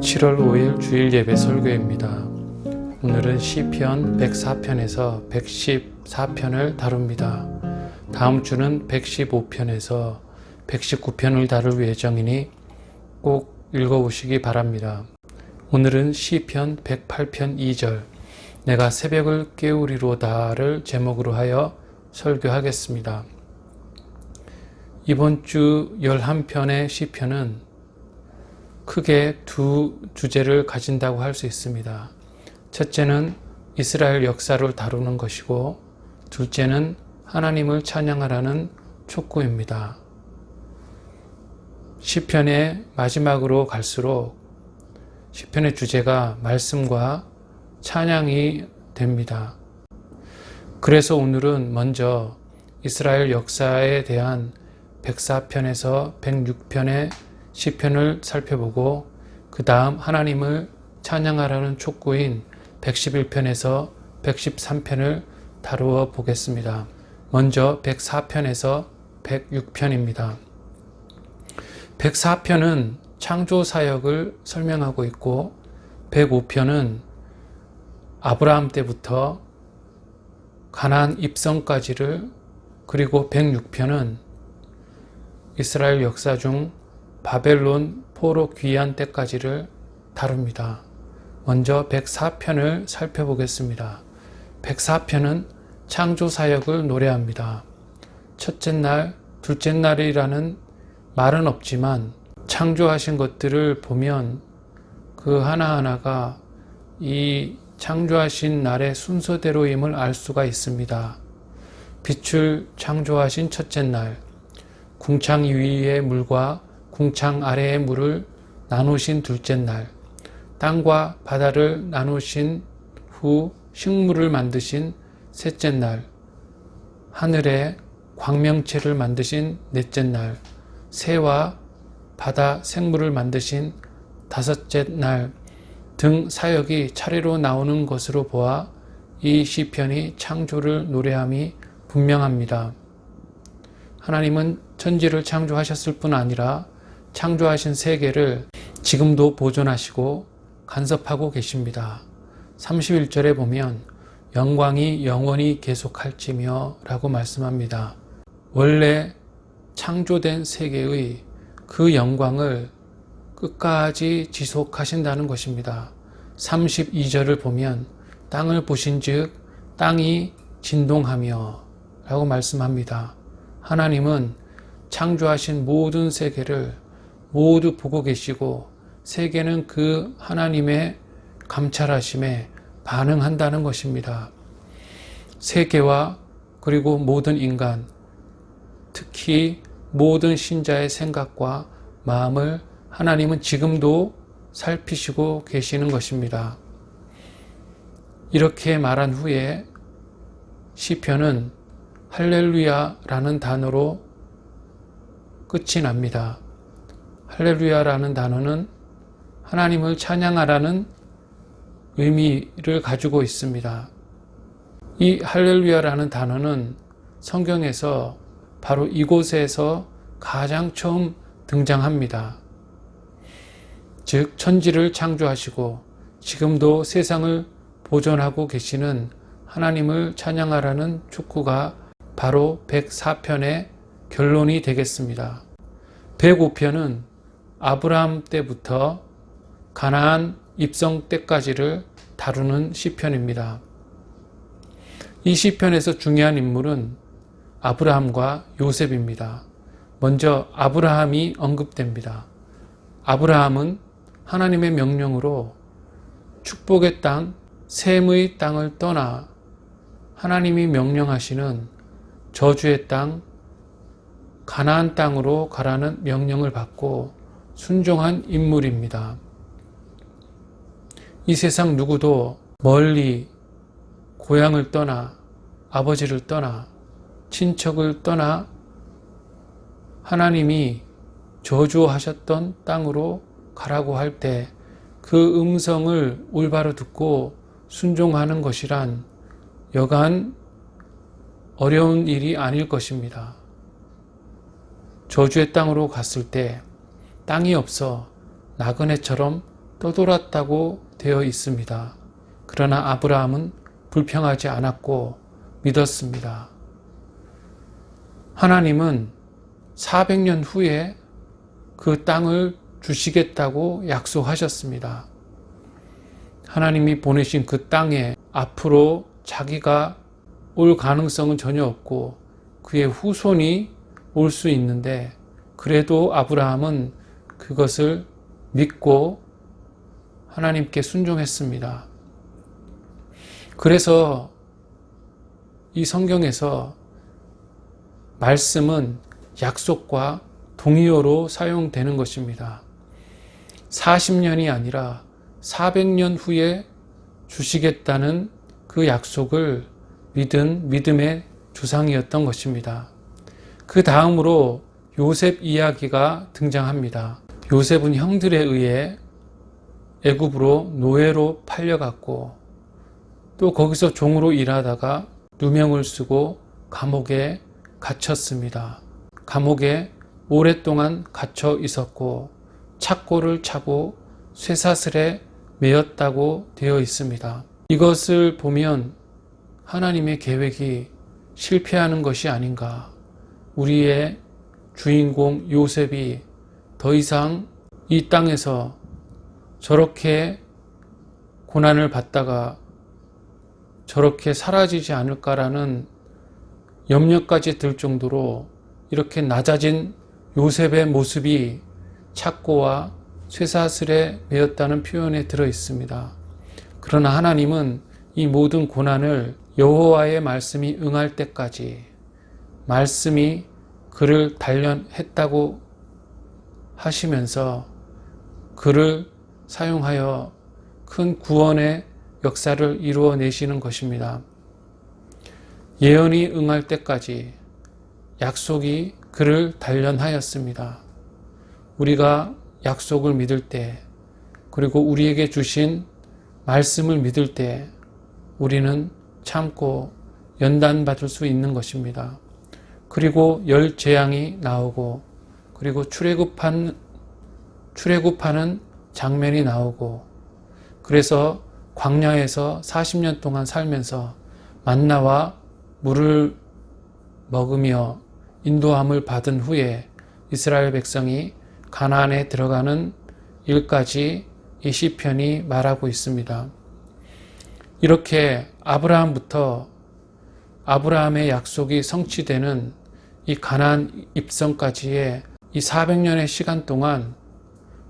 (7월 5일) 주일 예배 설교입니다. 오늘은 시편 104편에서 114편을 다룹니다. 다음 주는 115편에서 119편을 다룰 예정이니 꼭 읽어보시기 바랍니다. 오늘은 시편 108편 2절 내가 새벽을 깨우리로다를 제목으로 하여 설교하겠습니다. 이번 주 11편의 시편은 크게 두 주제를 가진다고 할 수 있습니다. 첫째는 이스라엘 역사를 다루는 것이고, 둘째는 하나님을 찬양하라는 촉구입니다. 시편의 마지막으로 갈수록 시편의 주제가 말씀과 찬양이 됩니다. 그래서 오늘은 먼저 이스라엘 역사에 대한 104편에서 106편의 시편을 살펴보고, 그 다음 하나님을 찬양하라는 촉구인 111편에서 113편을 다루어 보겠습니다. 먼저 104편에서 106편입니다. 104편은 창조 사역을 설명하고 있고, 105편은 아브라함 때부터 가나안 입성까지를, 그리고 106편은 이스라엘 역사 중 바벨론 포로 귀환 때까지를 다룹니다. 먼저 104편을 살펴보겠습니다. 104편은 창조 사역을 노래합니다. 첫째 날, 둘째 날이라는 말은 없지만 창조하신 것들을 보면 그 하나하나가 이 창조하신 날의 순서대로임을 알 수가 있습니다. 빛을 창조하신 첫째 날, 궁창 위의 물과 궁창 아래의 물을 나누신 둘째 날, 땅과 바다를 나누신 후 식물을 만드신 셋째 날, 하늘에 광명체를 만드신 넷째 날, 새와 바다 생물을 만드신 다섯째 날 등 사역이 차례로 나오는 것으로 보아 이 시편이 창조를 노래함이 분명합니다. 하나님은 천지를 창조하셨을 뿐 아니라 창조하신 세계를 지금도 보존하시고 간섭하고 계십니다. 31절에 보면 영광이 영원히 계속할지며 라고 말씀합니다. 원래 창조된 세계의 그 영광을 끝까지 지속하신다는 것입니다. 32절을 보면 땅을 보신즉 땅이 진동하며 라고 말씀합니다. 하나님은 창조하신 모든 세계를 모두 보고 계시고, 세계는 그 하나님의 감찰하심에 반응한다는 것입니다. 세계와 그리고 모든 인간, 특히 모든 신자의 생각과 마음을 하나님은 지금도 살피시고 계시는 것입니다. 이렇게 말한 후에 시편은 할렐루야라는 단어로 끝이 납니다. 할렐루야라는 단어는 하나님을 찬양하라는 의미를 가지고 있습니다. 이 할렐루야라는 단어는 성경에서 바로 이곳에서 가장 처음 등장합니다. 즉 천지를 창조하시고 지금도 세상을 보존하고 계시는 하나님을 찬양하라는 촉구가 바로 104편의 결론이 되겠습니다. 105편은 아브라함 때부터 가나안 입성 때까지를 다루는 시편입니다. 이 시편에서 중요한 인물은 아브라함과 요셉입니다. 먼저 아브라함이 언급됩니다. 아브라함은 하나님의 명령으로 축복의 땅, 셈의 땅을 떠나 하나님이 명령하시는 저주의 땅, 가나안 땅으로 가라는 명령을 받고 순종한 인물입니다. 이 세상 누구도 멀리 고향을 떠나, 아버지를 떠나, 친척을 떠나 하나님이 저주하셨던 땅으로 가라고 할 때 그 음성을 올바로 듣고 순종하는 것이란 여간 어려운 일이 아닐 것입니다. 저주의 땅으로 갔을 때 땅이 없어 나그네처럼 떠돌았다고 되어 있습니다. 그러나 아브라함은 불평하지 않았고 믿었습니다. 하나님은 400년 후에 그 땅을 주시겠다고 약속하셨습니다. 하나님이 보내신 그 땅에 앞으로 자기가 올 가능성은 전혀 없고 그의 후손이 올 수 있는데 그래도 아브라함은 그것을 믿고 하나님께 순종했습니다. 그래서 이 성경에서 말씀은 약속과 동의어로 사용되는 것입니다. 40년이 아니라 400년 후에 주시겠다는 그 약속을 믿은 믿음의 조상이었던 것입니다. 그 다음으로 요셉 이야기가 등장합니다. 요셉은 형들에 의해 애굽으로 노예로 팔려갔고 또 거기서 종으로 일하다가 누명을 쓰고 감옥에 갇혔습니다. 감옥에 오랫동안 갇혀 있었고 착고를 차고 쇠사슬에 매였다고 되어 있습니다. 이것을 보면 하나님의 계획이 실패하는 것이 아닌가. 우리의 주인공 요셉이 더 이상 이 땅에서 저렇게 고난을 받다가 저렇게 사라지지 않을까라는 염려까지 들 정도로 이렇게 낮아진 요셉의 모습이 착고와 쇠사슬에 매였다는 표현에 들어 있습니다. 그러나 하나님은 이 모든 고난을 여호와의 말씀이 응할 때까지 말씀이 그를 단련했다고 하시면서 그를 사용하여 큰 구원의 역사를 이루어내시는 것입니다. 예언이 응할 때까지 약속이 그를 단련하였습니다. 우리가 약속을 믿을 때 그리고 우리에게 주신 말씀을 믿을 때 우리는 참고 연단받을 수 있는 것입니다. 그리고 열 재앙이 나오고 그리고 출애굽하는 장면이 나오고 그래서 광야에서 40년 동안 살면서 만나와 물을 먹으며 인도함을 받은 후에 이스라엘 백성이 가나안에 들어가는 일까지 이 시편이 말하고 있습니다. 이렇게 아브라함부터 아브라함의 약속이 성취되는 이 가나안 입성까지의 이 400년의 시간 동안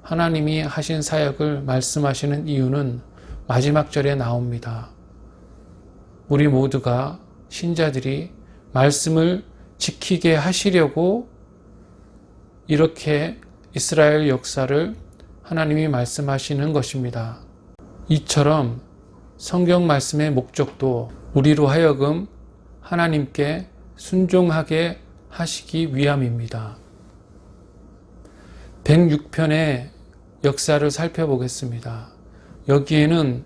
하나님이 하신 사역을 말씀하시는 이유는 마지막 절에 나옵니다. 우리 모두가 신자들이 말씀을 지키게 하시려고 이렇게 이스라엘 역사를 하나님이 말씀하시는 것입니다. 이처럼 성경 말씀의 목적도 우리로 하여금 하나님께 순종하게 하시기 위함입니다. 106편의 역사를 살펴보겠습니다. 여기에는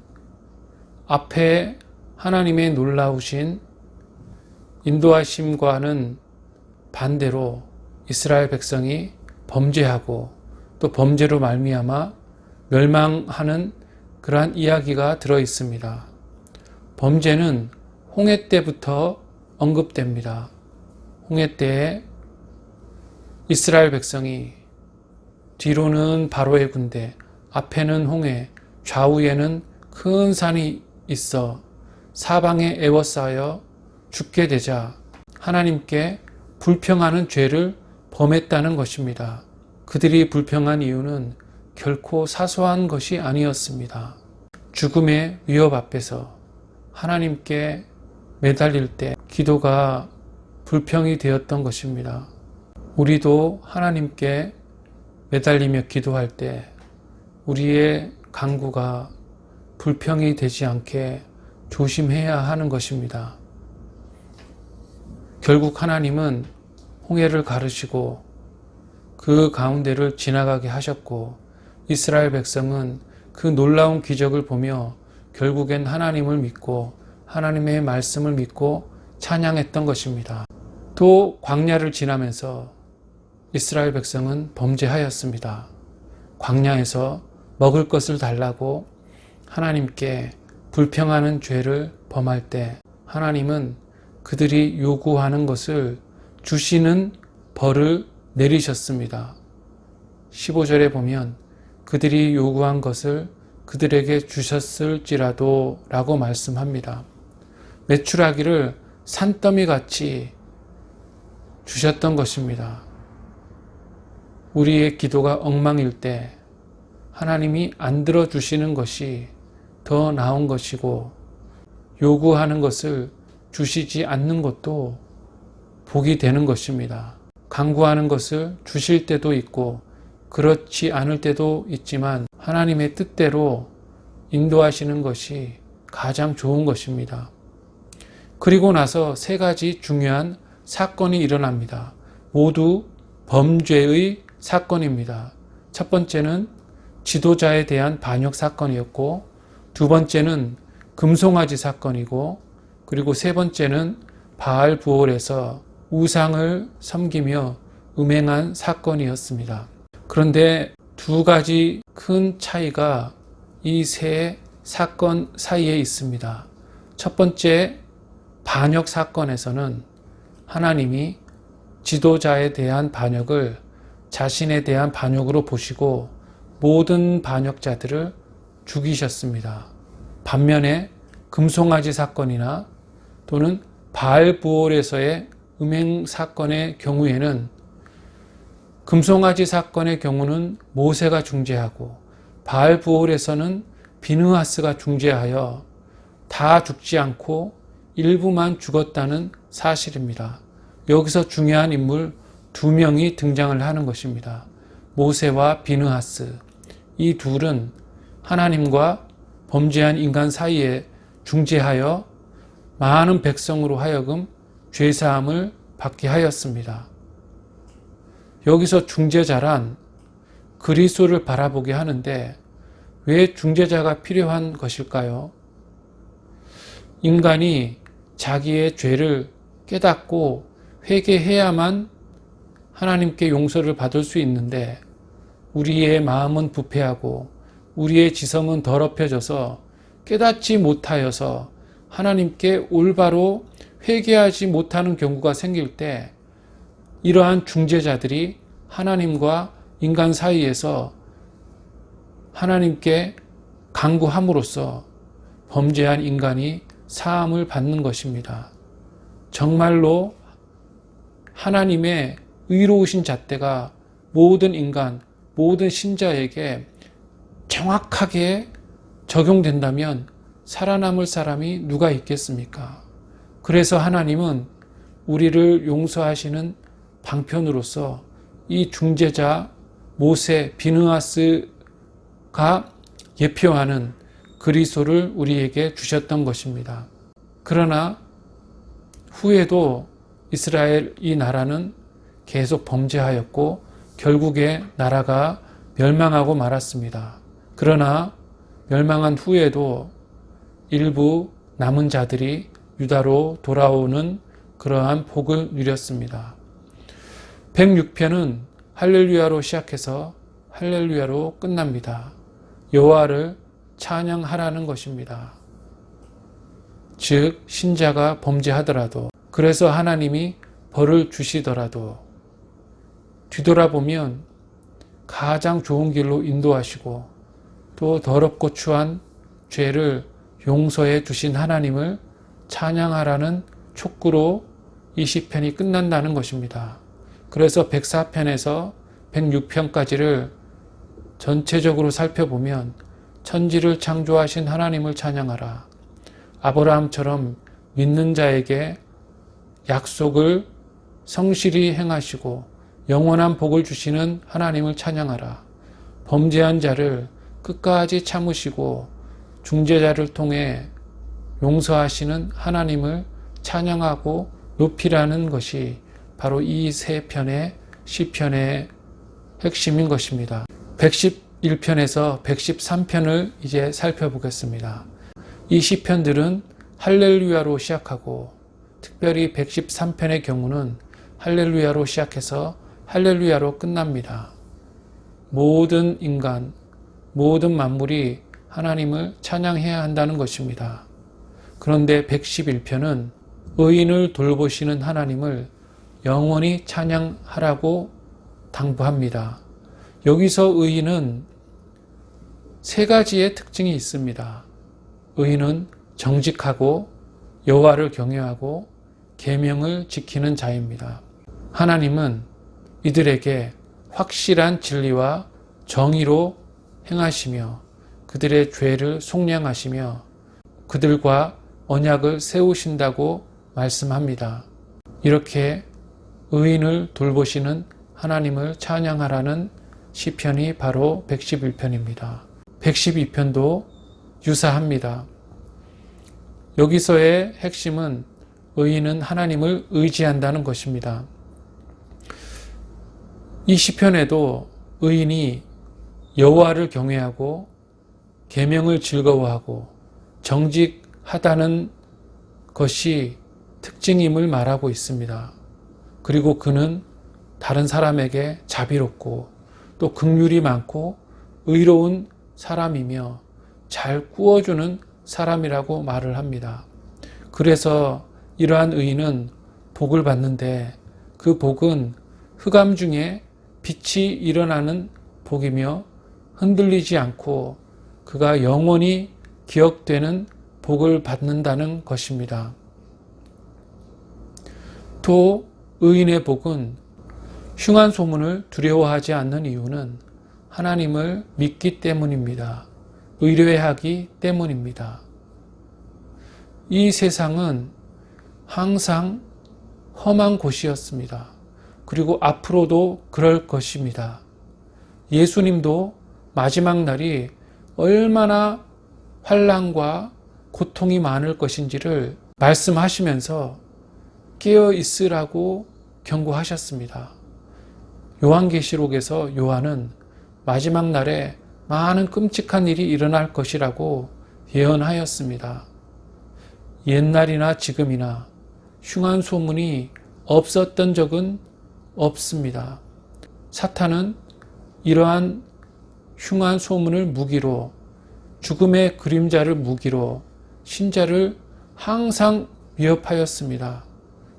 앞에 하나님의 놀라우신 인도하심과는 반대로 이스라엘 백성이 범죄하고 또 범죄로 말미암아 멸망하는 그러한 이야기가 들어 있습니다. 범죄는 홍해 때부터 언급됩니다. 홍해 때에 이스라엘 백성이 뒤로는 바로의 군대, 앞에는 홍해, 좌우에는 큰 산이 있어 사방에 에워싸여 죽게 되자 하나님께 불평하는 죄를 범했다는 것입니다. 그들이 불평한 이유는 결코 사소한 것이 아니었습니다. 죽음의 위협 앞에서 하나님께 매달릴 때 기도가 불평이 되었던 것입니다. 우리도 하나님께 매달리며 기도할 때 우리의 간구가 불평이 되지 않게 조심해야 하는 것입니다. 결국 하나님은 홍해를 가르시고 그 가운데를 지나가게 하셨고 이스라엘 백성은 그 놀라운 기적을 보며 결국엔 하나님을 믿고 하나님의 말씀을 믿고 찬양했던 것입니다. 또 광야를 지나면서 이스라엘 백성은 범죄하였습니다. 광야에서 먹을 것을 달라고 하나님께 불평하는 죄를 범할 때 하나님은 그들이 요구하는 것을 주시는 벌을 내리셨습니다. 15절에 보면 그들이 요구한 것을 그들에게 주셨을지라도 라고 말씀합니다. 메추라기를 산더미 같이 주셨던 것입니다. 우리의 기도가 엉망일 때 하나님이 안 들어주시는 것이 더 나은 것이고 요구하는 것을 주시지 않는 것도 복이 되는 것입니다. 간구하는 것을 주실 때도 있고 그렇지 않을 때도 있지만 하나님의 뜻대로 인도하시는 것이 가장 좋은 것입니다. 그리고 나서 세 가지 중요한 사건이 일어납니다. 모두 범죄의 사건입니다. 첫 번째는 지도자에 대한 반역 사건이었고, 두 번째는 금송아지 사건이고, 그리고 세 번째는 바알 부올에서 우상을 섬기며 음행한 사건이었습니다. 그런데 두 가지 큰 차이가 이 세 사건 사이에 있습니다. 첫 번째 반역 사건에서는 하나님이 지도자에 대한 반역을 자신에 대한 반역으로 보시고 모든 반역자들을 죽이셨습니다. 반면에 금송아지 사건이나 또는 바알부올에서의 음행 사건의 경우에는 금송아지 사건의 경우는 모세가 중재하고 바알부올에서는 비느하스가 중재하여 다 죽지 않고 일부만 죽었다는 사실입니다. 여기서 중요한 인물 두 명이 등장을 하는 것입니다. 모세와 비느하스. 이 둘은 하나님과 범죄한 인간 사이에 중재하여 많은 백성으로 하여금 죄사함을 받게 하였습니다. 여기서 중재자란 그리스도를 바라보게 하는데 왜 중재자가 필요한 것일까요? 인간이 자기의 죄를 깨닫고 회개해야만 하나님께 용서를 받을 수 있는데 우리의 마음은 부패하고 우리의 지성은 더럽혀져서 깨닫지 못하여서 하나님께 올바로 회개하지 못하는 경우가 생길 때 이러한 중재자들이 하나님과 인간 사이에서 하나님께 간구함으로써 범죄한 인간이 사함을 받는 것입니다. 정말로 하나님의 의로우신 잣대가 모든 인간, 모든 신자에게 정확하게 적용된다면 살아남을 사람이 누가 있겠습니까? 그래서 하나님은 우리를 용서하시는 방편으로서 이 중재자 모세, 비느하스가 예표하는 그리스도를 우리에게 주셨던 것입니다. 그러나 후에도 이스라엘 이 나라는 계속 범죄하였고 결국에 나라가 멸망하고 말았습니다. 그러나 멸망한 후에도 일부 남은 자들이 유다로 돌아오는 그러한 복을 누렸습니다. 106편은 할렐루야로 시작해서 할렐루야로 끝납니다. 여호와를 찬양하라는 것입니다. 즉 신자가 범죄하더라도 그래서 하나님이 벌을 주시더라도 뒤돌아보면 가장 좋은 길로 인도하시고 또 더럽고 추한 죄를 용서해 주신 하나님을 찬양하라는 촉구로 이 시편이 끝난다는 것입니다. 그래서 104편에서 106편까지를 전체적으로 살펴보면 천지를 창조하신 하나님을 찬양하라. 아브라함처럼 믿는 자에게 약속을 성실히 행하시고 영원한 복을 주시는 하나님을 찬양하라. 범죄한 자를 끝까지 참으시고 중재자를 통해 용서하시는 하나님을 찬양하고 높이라는 것이 바로 이 세 편의 시편의 핵심인 것입니다. 111편에서 113편을 이제 살펴보겠습니다. 이 시편들은 할렐루야로 시작하고 특별히 113편의 경우는 할렐루야로 시작해서 할렐루야로 끝납니다. 모든 인간, 모든 만물이 하나님을 찬양해야 한다는 것입니다. 그런데 111편은 의인을 돌보시는 하나님을 영원히 찬양하라고 당부합니다. 여기서 의인은 세 가지의 특징이 있습니다. 의인은 정직하고 여호와를 경외하고 계명을 지키는 자입니다. 하나님은 이들에게 확실한 진리와 정의로 행하시며 그들의 죄를 속량하시며 그들과 언약을 세우신다고 말씀합니다. 이렇게 의인을 돌보시는 하나님을 찬양하라는 시편이 바로 111편입니다. 112편도 유사합니다. 여기서의 핵심은 의인은 하나님을 의지한다는 것입니다. 이 시편에도 의인이 여호와를 경외하고 계명을 즐거워하고 정직하다는 것이 특징임을 말하고 있습니다. 그리고 그는 다른 사람에게 자비롭고 또 긍휼이 많고 의로운 사람이며 잘 꾸어주는 사람이라고 말을 합니다. 그래서 이러한 의인은 복을 받는데 그 복은 흑암 중에 빛이 일어나는 복이며 흔들리지 않고 그가 영원히 기억되는 복을 받는다는 것입니다. 또 의인의 복은 흉한 소문을 두려워하지 않는 이유는 하나님을 믿기 때문입니다. 의뢰하기 때문입니다. 이 세상은 항상 험한 곳이었습니다. 그리고 앞으로도 그럴 것입니다. 예수님도 마지막 날이 얼마나 환난과 고통이 많을 것인지를 말씀하시면서 깨어 있으라고 경고하셨습니다. 요한계시록에서 요한은 마지막 날에 많은 끔찍한 일이 일어날 것이라고 예언하였습니다. 옛날이나 지금이나 흉한 소문이 없었던 적은 없습니다. 사탄은 이러한 흉한 소문을 무기로 죽음의 그림자를 무기로 신자를 항상 위협하였습니다.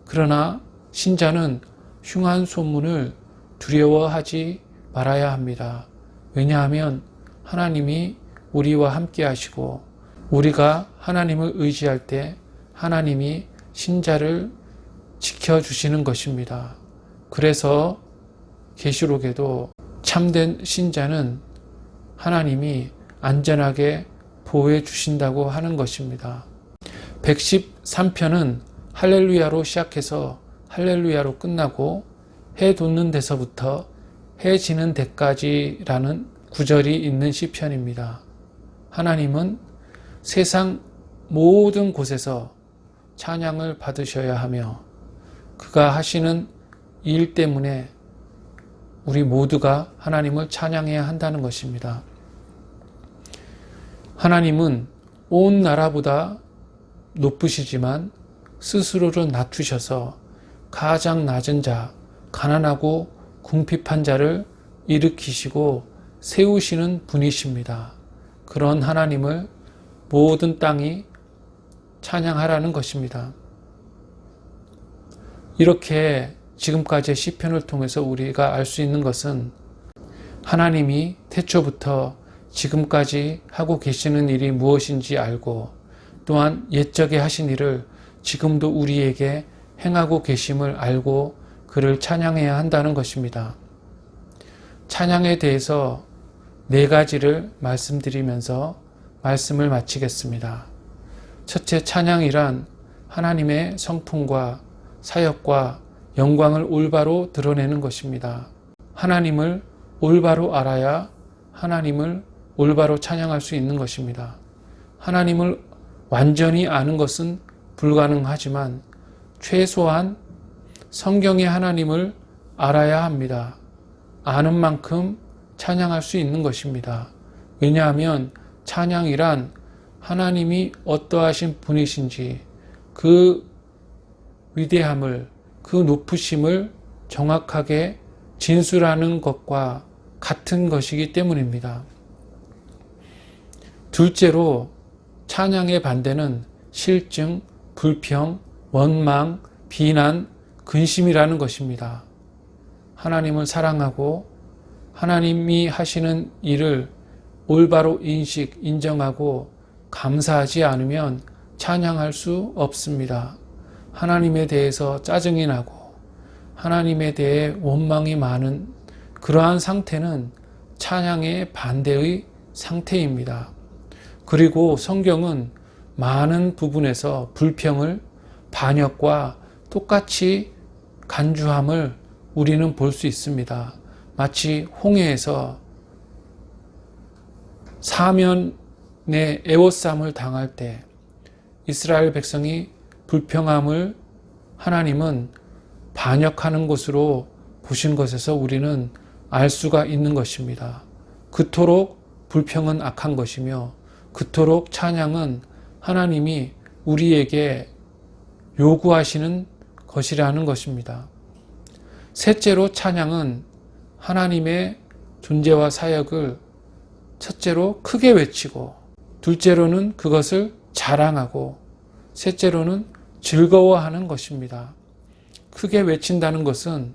그러나 신자는 흉한 소문을 두려워하지 말아야 합니다. 왜냐하면 하나님이 우리와 함께 하시고 우리가 하나님을 의지할 때 하나님이 신자를 지켜주시는 것입니다. 그래서 계시록에도 참된 신자는 하나님이 안전하게 보호해 주신다고 하는 것입니다. 113편은 할렐루야로 시작해서 할렐루야로 끝나고 해 돋는 데서부터 해 지는 데까지라는 구절이 있는 시편입니다. 하나님은 세상 모든 곳에서 찬양을 받으셔야 하며 그가 하시는 일 때문에 우리 모두가 하나님을 찬양해야 한다는 것입니다. 하나님은 온 나라보다 높으시지만 스스로를 낮추셔서 가장 낮은 자, 가난하고 궁핍한 자를 일으키시고 세우시는 분이십니다. 그런 하나님을 모든 땅이 찬양하라는 것입니다. 이렇게 지금까지의 시편을 통해서 우리가 알 수 있는 것은 하나님이 태초부터 지금까지 하고 계시는 일이 무엇인지 알고 또한 옛적에 하신 일을 지금도 우리에게 행하고 계심을 알고 그를 찬양해야 한다는 것입니다. 찬양에 대해서 4가지를 말씀드리면서 말씀을 마치겠습니다. 첫째, 찬양이란 하나님의 성품과 사역과 영광을 올바로 드러내는 것입니다. 하나님을 올바로 알아야 하나님을 올바로 찬양할 수 있는 것입니다. 하나님을 완전히 아는 것은 불가능하지만 최소한 성경의 하나님을 알아야 합니다. 아는 만큼 찬양할 수 있는 것입니다. 왜냐하면 찬양이란 하나님이 어떠하신 분이신지 그 위대함을, 그 높으심을 정확하게 진술하는 것과 같은 것이기 때문입니다. 둘째로 찬양의 반대는 실증, 불평, 원망, 비난, 근심이라는 것입니다. 하나님을 사랑하고 하나님이 하시는 일을 올바로 인식, 인정하고 감사하지 않으면 찬양할 수 없습니다. 하나님에 대해서 짜증이 나고 하나님에 대해 원망이 많은 그러한 상태는 찬양의 반대의 상태입니다. 그리고 성경은 많은 부분에서 불평을 반역과 똑같이 간주함을 우리는 볼 수 있습니다. 마치 홍해에서 사면의 애워쌈을 당할 때 이스라엘 백성이 불평함을 하나님은 반역하는 것으로 보신 것에서 우리는 알 수가 있는 것입니다. 그토록 불평은 악한 것이며 그토록 찬양은 하나님이 우리에게 요구하시는 것이라는 것입니다. 셋째로 찬양은 하나님의 존재와 사역을 첫째로 크게 외치고, 둘째로는 그것을 자랑하고, 셋째로는 즐거워하는 것입니다. 크게 외친다는 것은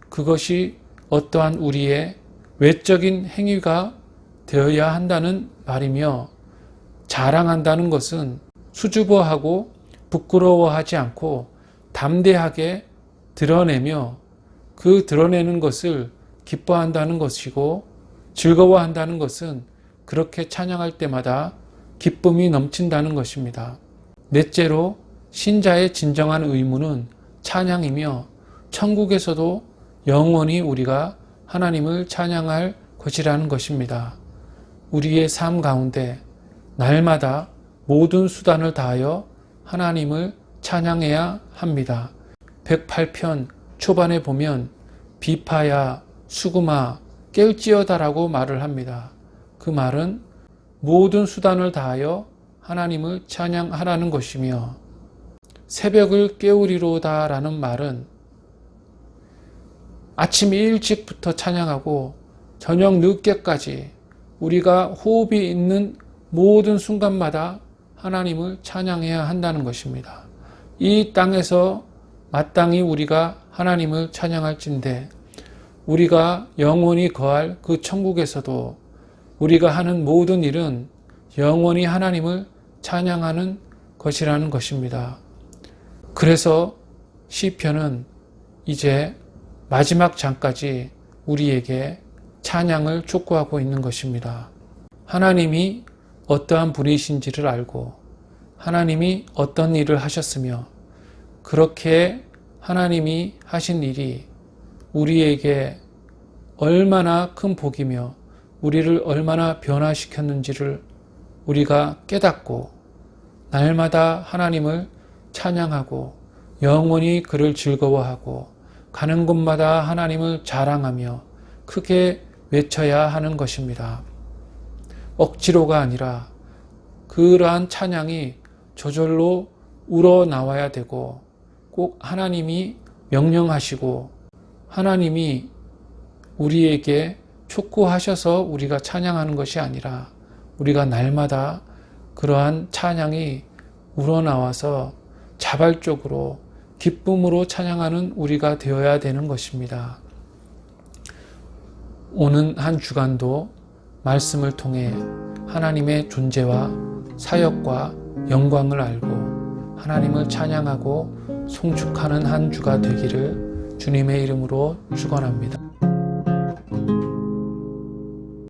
그것이 어떠한 우리의 외적인 행위가 되어야 한다는 말이며, 자랑한다는 것은 수줍어하고 부끄러워하지 않고 담대하게 드러내며 그 드러내는 것을 기뻐한다는 것이고, 즐거워한다는 것은 그렇게 찬양할 때마다 기쁨이 넘친다는 것입니다. 넷째로 신자의 진정한 의무는 찬양이며 천국에서도 영원히 우리가 하나님을 찬양할 것이라는 것입니다. 우리의 삶 가운데 날마다 모든 수단을 다하여 하나님을 찬양해야 합니다. 108편 초반에 보면 비파야 수금아 깰지어다라고 말을 합니다. 그 말은 모든 수단을 다하여 하나님을 찬양하라는 것이며, 새벽을 깨우리로다 라는 말은 아침 일찍부터 찬양하고 저녁 늦게까지 우리가 호흡이 있는 모든 순간마다 하나님을 찬양해야 한다는 것입니다. 이 땅에서 마땅히 우리가 하나님을 찬양할진대 우리가 영원히 거할 그 천국에서도 우리가 하는 모든 일은 영원히 하나님을 찬양하는 것이라는 것입니다. 그래서 시편은 이제 마지막 장까지 우리에게 찬양을 촉구하고 있는 것입니다. 하나님이 어떠한 분이신지를 알고 하나님이 어떤 일을 하셨으며 그렇게 하나님이 하신 일이 우리에게 얼마나 큰 복이며 우리를 얼마나 변화시켰는지를 우리가 깨닫고 날마다 하나님을 찬양하고 영원히 그를 즐거워하고 가는 곳마다 하나님을 자랑하며 크게 외쳐야 하는 것입니다. 억지로가 아니라 그러한 찬양이 저절로 우러나와야 되고 꼭 하나님이 명령하시고 하나님이 우리에게 촉구하셔서 우리가 찬양하는 것이 아니라 우리가 날마다 그러한 찬양이 우러나와서 자발적으로 기쁨으로 찬양하는 우리가 되어야 되는 것입니다. 오는 한 주간도 말씀을 통해 하나님의 존재와 사역과 영광을 알고 하나님을 찬양하고 송축하는 한 주가 되기를 주님의 이름으로 축원합니다.